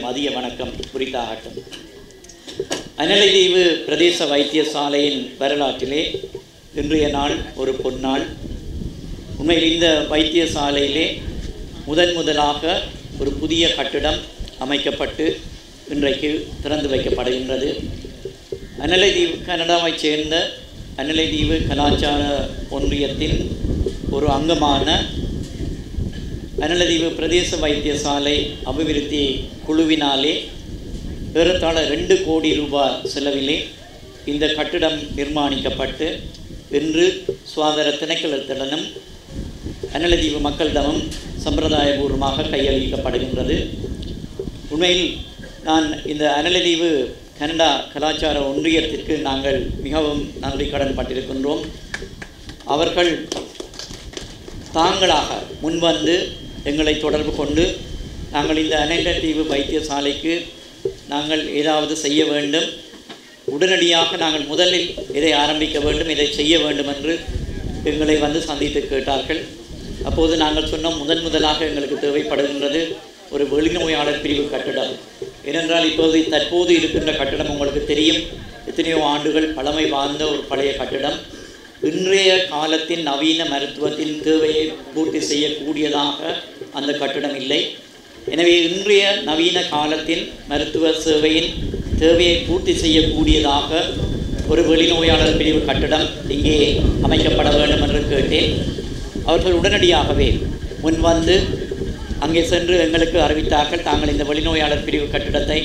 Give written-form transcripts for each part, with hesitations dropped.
மதிய வணக்கம் குறித்தாகட்டும். அனலைதீவு பிரதேச வைத்தியசாலையின் வரலாற்றிலே இன்றைய நாள் ஒரு பொன்னாள். உண்மையில் இந்த வைத்தியசாலையிலே முதலாக ஒரு புதிய கட்டிடம் அமைக்கப்பட்டு இன்றைக்கு திறந்து வைக்கப்படுகின்றது. அனலைதீவு கனடாவைச் சேர்ந்த அனலைதீவு கலாச்சார ஒன்றியத்தின் ஒரு அங்கமான அனலைதீவு பிரதேச வைத்தியசாலை அபிவிருத்தி குழுவினாலே ஏறத்தாழ 2 கோடி ரூபாய் செலவிலே இந்த கட்டிடம் நிர்மாணிக்கப்பட்டு இன்று சுகாதார திணைக்களத்துடனும் அனலைதீவு மக்களிடமும் சம்பிரதாயபூர்வமாக கையளிக்கப்படுகின்றது. உண்மையில் நான் இந்த அனலைதீவு கனடா கலாச்சார ஒன்றியத்திற்கு நாங்கள் மிகவும் நன்றி கடன் பட்டிருக்கின்றோம். அவர்கள் தாங்களாக முன்வந்து எங்களை தொடர்பு கொண்டு நாங்கள் இந்த அனலைதீவு வைத்தியசாலைக்கு நாங்கள் ஏதாவது செய்ய வேண்டும், உடனடியாக நாங்கள் முதலில் இதை ஆரம்பிக்க வேண்டும், இதை செய்ய வேண்டும் என்று எங்களை வந்து சந்தித்து கேட்டார்கள். அப்போது நாங்கள் சொன்னோம், முதலாக எங்களுக்கு தேவைப்படுகின்றது ஒரு வெளிநோயாளர் பிரிவு கட்டிடம். ஏனென்றால் தற்போது இருக்கின்ற கட்டிடம் உங்களுக்கு தெரியும், எத்தனையோ ஆண்டுகள் பழமை வாய்ந்த ஒரு பழைய கட்டிடம். இன்றைய காலத்தின் நவீன மருத்துவத்தின் தேவையை பூர்த்தி செய்யக்கூடியதாக அந்த கட்டிடம் இல்லை. எனவே இன்றைய நவீன காலத்தின் மருத்துவ சேவையின் தேவையை பூர்த்தி செய்யக்கூடியதாக ஒரு வெளிநோயாளர் பிரிவு கட்டிடம் இங்கே அமைக்கப்பட வேண்டும் என்று கேட்டேன். அவர்கள் உடனடியாகவே முன்வந்து அங்கே சென்று எங்களுக்கு அறிவித்தார்கள், தாங்கள் இந்த வெளிநோயாளர் பிரிவு கட்டிடத்தை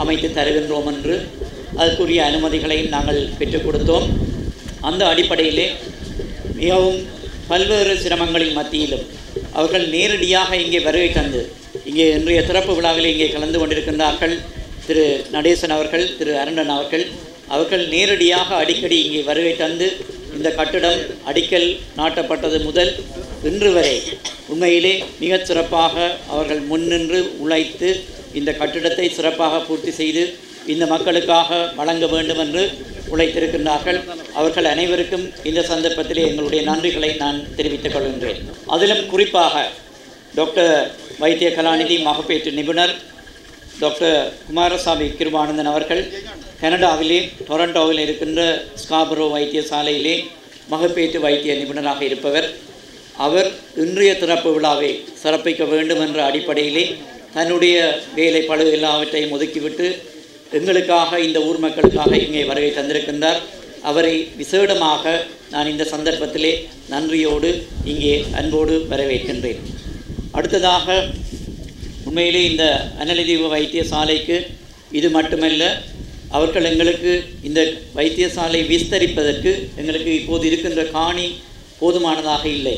அமைத்து தருகின்றோம் என்று. அதற்குரிய அனுமதிகளையும் நாங்கள் பெற்றுக் கொடுத்தோம். அந்த அடிப்படையிலே மிகவும் பல்வேறு சிரமங்களின் மத்தியிலும் அவர்கள் நேரடியாக இங்கே வருகை தந்து இங்கே இன்றைய திறப்பு விழாவில் இங்கே கலந்து கொண்டிருக்கின்றார்கள். திரு நடேசன் அவர்கள், திரு அருணன் அவர்கள் நேரடியாக அடிக்கடி இங்கே வருகை தந்து இந்த கட்டிடம் அடிக்கல் நாட்டப்பட்டது முதல் இன்று வரை உண்மையிலே மிகச் சிறப்பாக அவர்கள் முன்னின்று உழைத்து இந்த கட்டிடத்தை சிறப்பாக பூர்த்தி செய்து இந்த மக்களுக்காக வழங்க வேண்டும் என்று உழைத்திருக்கின்றார்கள். அவர்கள் அனைவருக்கும் இந்த சந்தர்ப்பத்திலே எங்களுடைய நன்றிகளை நான் தெரிவித்துக் கொள்கின்றேன். அதிலும் குறிப்பாக டாக்டர் வைத்திய கலாநிதி மகப்பேற்று நிபுணர் டாக்டர் குமாரசாமி கிருபானந்தன் அவர்கள் கனடாவிலே டொரண்டோவில் இருக்கின்ற ஸ்காபரோ வைத்தியசாலையிலே மகப்பேற்று வைத்திய நிபுணராக இருப்பவர். அவர் இன்றைய திறப்பு விழாவை சிறப்பிக்க வேண்டும் என்ற அடிப்படையிலே தன்னுடைய வேலை பழு எல்லாவற்றையும் ஒதுக்கிவிட்டு எங்களுக்காக இந்த ஊர் மக்களுக்காக இங்கே வருகை தந்திருக்கின்றார். அவரை விசேடமாக நான் இந்த சந்தர்ப்பத்திலே நன்றியோடு இங்கே அன்போடு வரவேற்கின்றேன். அடுத்ததாக உண்மையிலே இந்த அனலைதீவு வைத்தியசாலைக்கு இது மட்டுமல்ல, அவர்கள் எங்களுக்கு இந்த வைத்தியசாலை விஸ்தரிப்பதற்கு எங்களுக்கு இப்போது இருக்கின்ற காணி போதுமானதாக இல்லை.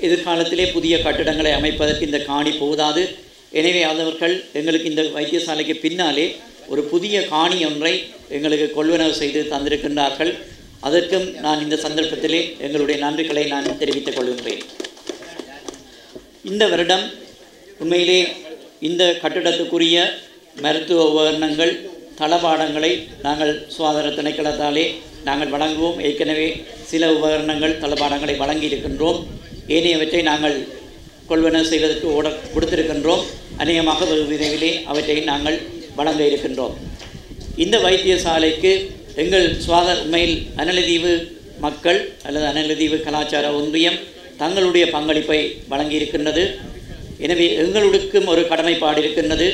எதிர்காலத்திலே புதிய கட்டிடங்களை அமைப்பதற்கு இந்த காணி போதாது. எனவே அவர்கள் எங்களுக்கு இந்த வைத்தியசாலைக்கு பின்னாலே ஒரு புதிய காணி ஒன்றை எங்களுக்கு கொள்வனவு செய்து தந்திருக்கின்றார்கள். அதற்கும் நான் இந்த சந்தர்ப்பத்திலே எங்களுடைய நன்றிகளை நான் தெரிவித்துக் கொள்கின்றேன். இந்த வருடம் உண்மையிலே இந்த கட்டிடத்துக்குரிய மருத்துவ உபகரணங்கள் தளபாடங்களை நாங்கள் சுகாதார திணைக்களத்தாலே நாங்கள் வழங்குவோம். ஏற்கனவே சில உபகரணங்கள் தளபாடங்களை வழங்கி இருக்கின்றோம். ஏனையவற்றை நாங்கள் கொள்வனவு செய்வதற்கு கொடுத்திருக்கின்றோம். அநேகமாக விரைவிலே அவற்றை நாங்கள் வழங்க இருக்கின்றோம். இந்த வைத்தியசாலைக்கு எங்கள் சுகாதார உண்மையில் அனலைதீவு மக்கள் அல்லது அனலைதீவு கலாச்சார ஒன்றியம் தங்களுடைய பங்களிப்பை வழங்கியிருக்கின்றது. எனவே எங்களுக்கும் ஒரு கடமைப்பாடு இருக்கின்றது.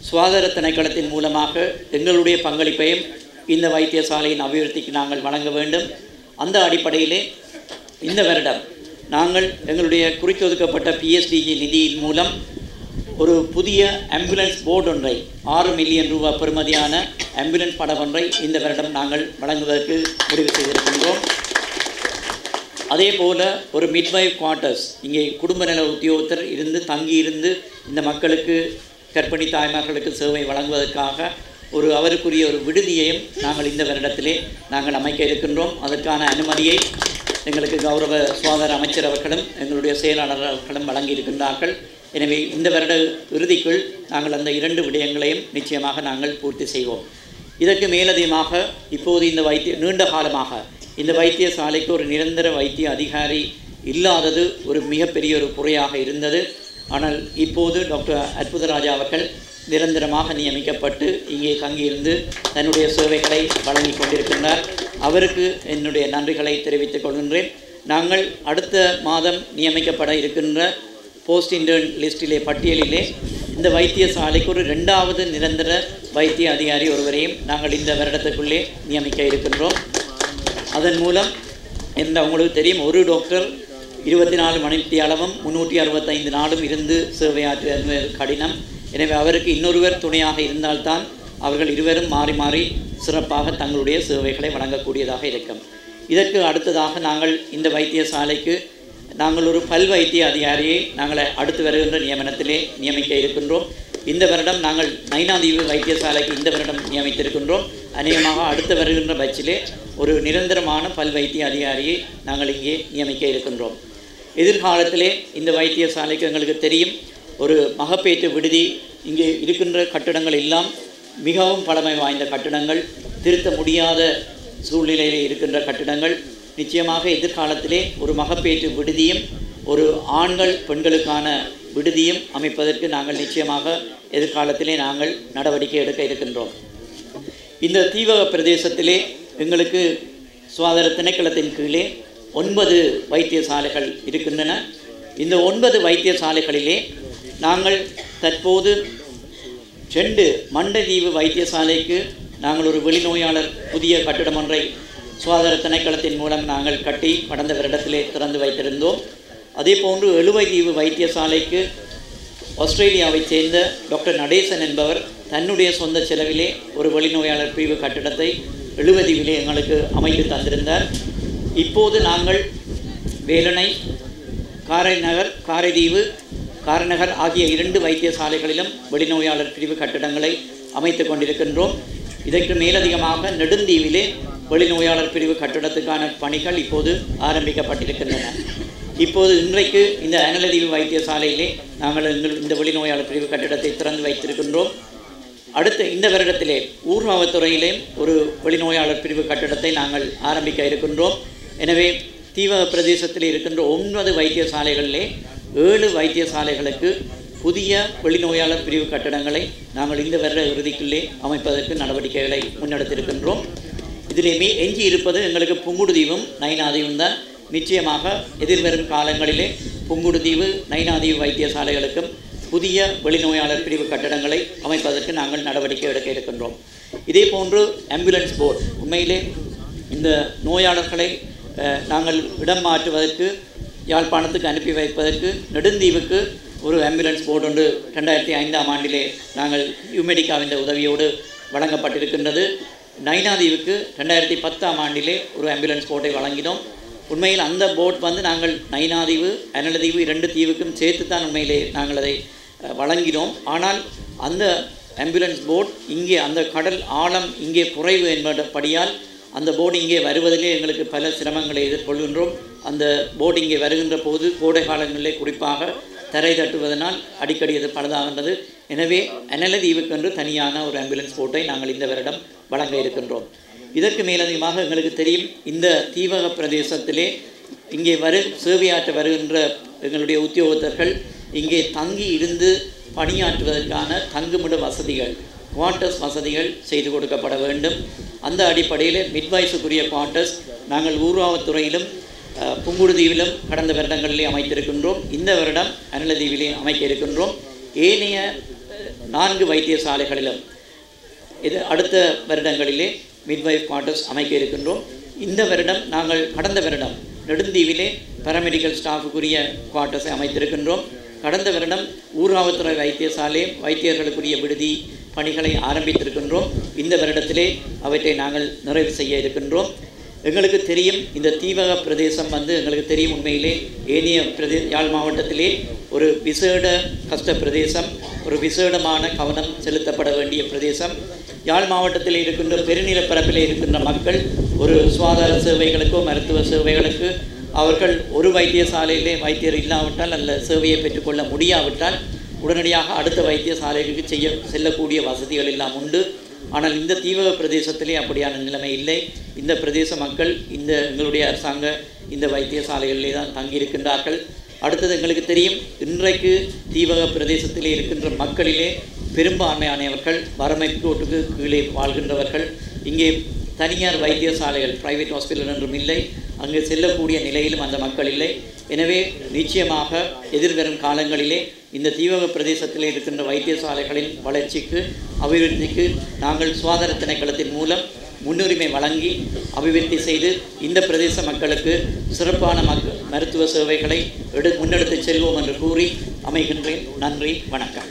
சுகாதார திணைக்களத்தின் மூலமாக எங்களுடைய பங்களிப்பையும் இந்த வைத்தியசாலையின் அபிவிருத்திக்கு நாங்கள் வழங்க வேண்டும். அந்த அடிப்படையிலே இந்த வருடம் நாங்கள் எங்களுடைய குறித்தொதுக்கப்பட்ட PSDG நிதியின் மூலம் ஒரு புதிய ஆம்புலன்ஸ் போர்டு ஒன்றை 6 மில்லியன் ரூபாய் பெறுமதியான ஆம்புலன்ஸ் படம் ஒன்றை இந்த வருடம் நாங்கள் வழங்குவதற்கு முடிவு செய்திருக்கின்றோம். அதே போல் ஒரு மிட்வைஃப் குவார்ட்டர்ஸ் இங்கே குடும்ப நல உத்தியோகத்தர் இருந்து தங்கியிருந்து இந்த மக்களுக்கு கர்ப்பிணி தாய்மார்களுக்கு சேவை வழங்குவதற்காக அவருக்குரிய ஒரு விடுதியையும் நாங்கள் இந்த வருடத்திலே நாங்கள் அமைக்க இருக்கின்றோம். அதற்கான அனுமதியை எங்களுக்கு கௌரவ சுகாதார அமைச்சர் அவர்களும் எங்களுடைய செயலாளர் அவர்களும் வழங்கியிருக்கின்றார்கள். எனவே இந்த வருட இறுதிக்குள் நாங்கள் அந்த 2 விடயங்களையும் நிச்சயமாக நாங்கள் பூர்த்தி செய்வோம். இதற்கு மேலதிகமாக இப்போது நீண்ட காலமாக இந்த வைத்தியசாலைக்கு ஒரு நிரந்தர வைத்திய அதிகாரி இல்லாதது ஒரு மிகப்பெரிய ஒரு குறையாக இருந்தது. ஆனால் இப்போது டாக்டர் அற்புதராஜா அவர்கள் நிரந்தரமாக நியமிக்கப்பட்டு இங்கே தங்கியிருந்து தன்னுடைய சேவைகளை வழங்கி கொண்டிருக்கின்றார். அவருக்கு என்னுடைய நன்றிகளை தெரிவித்துக் கொள்கின்றேன். நாங்கள் அடுத்த மாதம் நியமிக்கப்பட இருக்கின்ற போஸ்ட் இன்டர்ன் லிஸ்டிலே பட்டியலிலே இந்த வைத்தியசாலைக்கு ஒரு 2வது நிரந்தர வைத்திய அதிகாரி ஒருவரையும் நாங்கள் இந்த வருடத்துக்குள்ளே நியமிக்க இருக்கின்றோம். அதன் மூலம் உங்களுக்கு தெரியும், ஒரு டாக்டர் 24 மணித்தியாலமும் 365 நாளும் இருந்து சேவையாற்றுவது கடினம். எனவே அவருக்கு இன்னொருவர் துணையாக இருந்தால்தான் அவர்கள் இருவரும் மாறி மாறி சிறப்பாக தங்களுடைய சேவைகளை வழங்கக்கூடியதாக இருக்கும். இதற்கு அடுத்ததாக நாங்கள் இந்த வைத்தியசாலைக்கு நாங்கள் ஒரு பல் வைத்திய அதிகாரியை நாங்கள் அடுத்து வருகின்ற நியமனத்திலே நியமிக்க இருக்கின்றோம். இந்த வருடம் நாங்கள் நைனாதீவு வைத்தியசாலைக்கு இந்த வருடம் நியமித்திருக்கின்றோம். அநேகமாக அடுத்து வருகின்ற பட்சிலே ஒரு நிரந்தரமான பல் வைத்திய அதிகாரியை நாங்கள் இங்கே நியமிக்க இருக்கின்றோம். எதிர்காலத்திலே இந்த வைத்தியசாலைக்கு எங்களுக்கு தெரியும், ஒரு மகப்பேற்று விடுதி இங்கே இருக்கின்ற கட்டிடங்கள் எல்லாம் மிகவும் பழமை வாய்ந்த கட்டிடங்கள், திருத்த முடியாத சூழ்நிலையில் இருக்கின்ற கட்டிடங்கள். நிச்சயமாக எதிர்காலத்திலே ஒரு மகப்பேற்று விடுதியும் ஒரு ஆண்கள் பெண்களுக்கான விடுதியும் அமைப்பதற்கு நாங்கள் நிச்சயமாக எதிர்காலத்திலே நாங்கள் நடவடிக்கை எடுக்க இருக்கின்றோம். இந்த தீவக பிரதேசத்திலே எங்களுக்கு சுகாதார திணைக்களத்தின் கீழே 9 வைத்தியசாலைகள் இருக்கின்றன. இந்த 9 வைத்தியசாலைகளிலே நாங்கள் தற்போது 2 மண்டதீவு வைத்தியசாலைக்கு நாங்கள் ஒரு வெளிநோயாளர் புதிய கட்டிடம் ஒன்றை சுகாதார திணைக்களத்தின் மூலம் நாங்கள் கட்டி கடந்த வருடத்திலே திறந்து வைத்திருந்தோம். அதே போன்று எழுவைதீவு வைத்தியசாலைக்கு ஆஸ்திரேலியாவைச் சேர்ந்த டாக்டர் நடேசன் என்பவர் தன்னுடைய சொந்த செலவிலே ஒரு வெளிநோயாளர் பிரிவு கட்டிடத்தை எழுவதீவிலே எங்களுக்கு அமைத்து தந்திருந்தார். இப்போது நாங்கள் வேலணை, காரைதீவு, காரைநகர் ஆகிய 2 வைத்தியசாலைகளிலும் வெளிநோயாளர் பிரிவு கட்டிடங்களை அமைத்து கொண்டிருக்கின்றோம். இதற்கு மேலதிகமாக நெடுந்தீவிலே வெளிநோயாளர் பிரிவு கட்டிடத்துக்கான பணிகள் இப்போது ஆரம்பிக்கப்பட்டிருக்கின்றன. இப்போது இன்றைக்கு இந்த அனலதீவு வைத்தியசாலையிலே நாங்கள் இந்த வெளிநோயாளர் பிரிவு கட்டிடத்தை திறந்து வைத்திருக்கின்றோம். அடுத்த இந்த வருடத்திலே ஊர்காவத்துறையிலே ஒரு வெளிநோயாளர் பிரிவு கட்டிடத்தை நாங்கள் ஆரம்பிக்க இருக்கின்றோம். எனவே தீவக பிரதேசத்தில் இருக்கின்ற 9 வைத்தியசாலைகளிலே 7 வைத்தியசாலைகளுக்கு புதிய வெளிநோயாளர் பிரிவு கட்டிடங்களை நாங்கள் இந்த வருட இறுதிக்குள்ளே அமைப்பதற்கு நடவடிக்கைகளை முன்னெடுத்திருக்கின்றோம். இதிலேயுமே எஞ்சி இருப்பது எங்களுக்கு புங்குடுதீவும் நைனாதீவும் தான். நிச்சயமாக எதிர்வரும் காலங்களிலே புங்குடுதீவு, நைனாதீவு வைத்தியசாலைகளுக்கும் புதிய வெளிநோயாளர் பிரிவு கட்டடங்களை அமைப்பதற்கு நாங்கள் நடவடிக்கை எடுக்க இருக்கின்றோம். இதே போன்று ஆம்புலன்ஸ் போர்டு, உண்மையிலே இந்த நோயாளர்களை நாங்கள் இடம் மாற்றுவதற்கு, யாழ்ப்பாணத்துக்கு அனுப்பி வைப்பதற்கு நெடுந்தீவுக்கு ஒரு ஆம்புலன்ஸ் போர்டு ஒன்று 2005ஆம் ஆண்டிலே நாங்கள் யுமெடிகாவின் உதவியோடு வழங்கப்பட்டிருக்கின்றது. நைனாதீவுக்கு 2010ஆம் ஆண்டிலே ஒரு ஆம்புலன்ஸ் போர்ட்டை வழங்கினோம். உண்மையில் அந்த போட் நாங்கள் நைனாதீவு, அனலதீவு 2 தீவுக்கும் சேர்த்து தான் உண்மையிலே நாங்கள் அதை வழங்கினோம். ஆனால் அந்த ஆம்புலன்ஸ் போட் இங்கே அந்த கடல் ஆழம் இங்கே குறைவு என்பபடியால் அந்த போர்டு இங்கே வருவதிலே எங்களுக்கு பல சிரமங்களை எதிர்கொள்கின்றோம். அந்த போர்டு இங்கே வருகின்ற போது கோடை காலங்களிலே குறிப்பாக தரை தட்டுவதனால் அடிக்கடி அது பழுதாகின்றது. எனவே அனலதீவுக்கென்று தனியான ஒரு ஆம்புலன்ஸ் போர்ட்டை நாங்கள் இந்த வருடம் வழங்க இருக்கின்றோம். இதற்கு மேலதிகமாக எங்களுக்கு தெரியும், இந்த தீவக பிரதேசத்திலே இங்கே சேவையாற்ற வருகின்ற எங்களுடைய உத்தியோகத்தர்கள் இங்கே தங்கி இருந்து பணியாற்றுவதற்கான தங்குமிட வசதிகள், குவார்ட்டர்ஸ் வசதிகள் செய்து கொடுக்கப்பட வேண்டும். அந்த அடிப்படையில் மிட்வைஸுக்குரிய குவார்ட்டர்ஸ் நாங்கள் ஊர்காவத்துறையிலும் புங்குடுதீவிலும் கடந்த வருடங்களிலே அமைத்திருக்கின்றோம். இந்த வருடம் அனலதீவிலே அமைக்க இருக்கின்றோம். ஏனைய 4 வைத்தியசாலைகளிலும் இது அடுத்த வருடங்களிலே மிட்வைஃப் குவார்ட்டர்ஸ் அமைக்க இருக்கின்றோம். இந்த வருடம் நாங்கள் கடந்த வருடம் நெடுந்தீவிலே பாராமெடிக்கல் ஸ்டாஃபுக்குரிய குவார்ட்டர்ஸை அமைத்திருக்கின்றோம். கடந்த வருடம் ஊர்காவத்துறை வைத்தியசாலை வைத்தியர்களுக்குரிய விடுதி பணிகளை ஆரம்பித்திருக்கின்றோம். இந்த வருடத்திலே அவற்றை நாங்கள் நிறைவு செய்ய இருக்கின்றோம். எங்களுக்கு தெரியும், இந்த தீவக பிரதேசம் எங்களுக்கு தெரியும், உண்மையிலே ஏனைய யாழ் மாவட்டத்திலே ஒரு விசேட கஷ்ட பிரதேசம், ஒரு விசேடமான கவனம் செலுத்தப்பட வேண்டிய பிரதேசம். யாழ் மாவட்டத்தில் இருக்கின்ற பெருநிலப்பரப்பில் இருக்கின்ற மக்கள் ஒரு சுகாதார சேவைகளுக்கோ மருத்துவ சேவைகளுக்கு அவர்கள் ஒரு வைத்தியசாலையிலே வைத்தியர் இல்லாவிட்டால் அல்ல சேவையை பெற்றுக்கொள்ள முடியாவிட்டால் உடனடியாக அடுத்த வைத்தியசாலைகளுக்கு செல்லக்கூடிய வசதிகள் எல்லாம் உண்டு. ஆனால் இந்த தீவக பிரதேசத்திலே அப்படியான நிலைமை இல்லை. இந்த பிரதேச மக்கள் எங்களுடைய அரசாங்க இந்த வைத்தியசாலைகளிலே தான் தங்கியிருக்கின்றார்கள். அடுத்தது எங்களுக்கு தெரியும், இன்றைக்கு தீவக பிரதேசத்திலே இருக்கின்ற மக்களிலே பெரும்பான்மையானவர்கள் வறுமை கோட்டுக்கு கீழே வாழ்கின்றவர்கள். இங்கே தனியார் வைத்தியசாலைகள், பிரைவேட் ஹாஸ்பிட்டல் என்றும் இல்லை, அங்கு செல்லக்கூடிய நிலையிலும் அந்த மக்கள் இல்லை. எனவே நிச்சயமாக எதிர்வரும் காலங்களிலே இந்த தீவக பிரதேசத்தில் இருக்கின்ற வைத்தியசாலைகளின் வளர்ச்சிக்கு, அபிவிருத்திக்கு நாங்கள் சுகாதார திணைக்களத்தின் மூலம் முன்னுரிமை வழங்கி அபிவிருத்தி செய்து இந்த பிரதேச மக்களுக்கு சிறப்பான மருத்துவ சேவைகளை முன்னெடுத்து செல்வோம் என்று கூறி அமைகின்றேன். நன்றி, வணக்கம்.